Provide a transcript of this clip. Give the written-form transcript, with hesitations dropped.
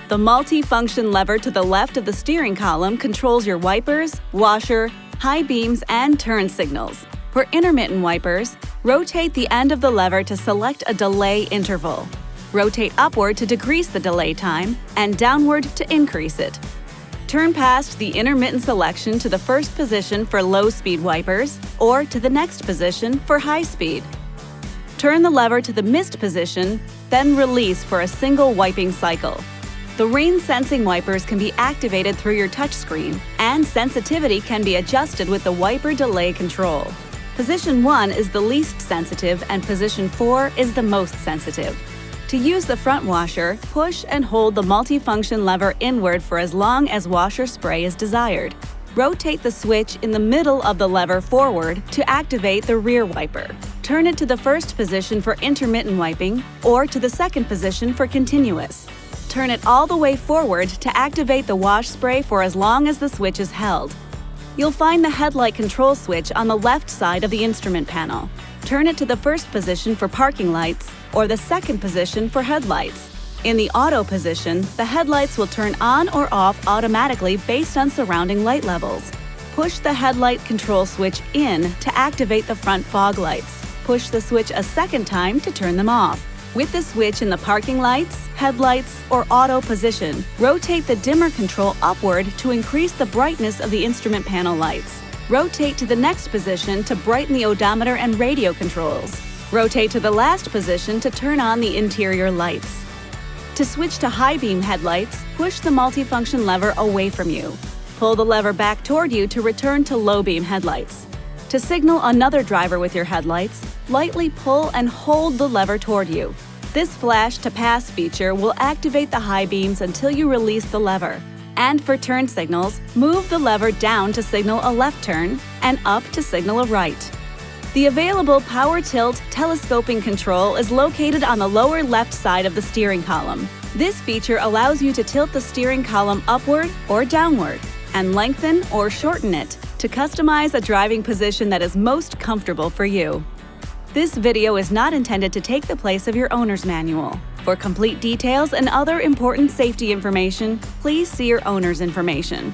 The multi-function lever to the left of the steering column controls your wipers, washer, high beams, and turn signals. For intermittent wipers, rotate the end of the lever to select a delay interval. Rotate upward to decrease the delay time and downward to increase it. Turn past the intermittent selection to the first position for low-speed wipers or to the next position for high speed. Turn the lever to the missed position, then release for a single wiping cycle. The rain-sensing wipers can be activated through your touchscreen, and sensitivity can be adjusted with the wiper delay control. Position 1 is the least sensitive and position 4 is the most sensitive. To use the front washer, push and hold the multifunction lever inward for as long as washer spray is desired. Rotate the switch in the middle of the lever forward to activate the rear wiper. Turn it to the first position for intermittent wiping or to the second position for continuous. Turn it all the way forward to activate the wash spray for as long as the switch is held. You'll find the headlight control switch on the left side of the instrument panel. Turn it to the first position for parking lights or the second position for headlights. In the auto position, the headlights will turn on or off automatically based on surrounding light levels. Push the headlight control switch in to activate the front fog lights. Push the switch a second time to turn them off. With the switch in the parking lights, headlights, or auto position, rotate the dimmer control upward to increase the brightness of the instrument panel lights. Rotate to the next position to brighten the odometer and radio controls. Rotate to the last position to turn on the interior lights. To switch to high beam headlights, push the multifunction lever away from you. Pull the lever back toward you to return to low beam headlights. To signal another driver with your headlights, lightly pull and hold the lever toward you. This flash to pass feature will activate the high beams until you release the lever. And for turn signals, move the lever down to signal a left turn and up to signal a right. The available power tilt telescoping control is located on the lower left side of the steering column. This feature allows you to tilt the steering column upward or downward and lengthen or shorten it to customize a driving position that is most comfortable for you. This video is not intended to take the place of your owner's manual. For complete details and other important safety information, please see your owner's information.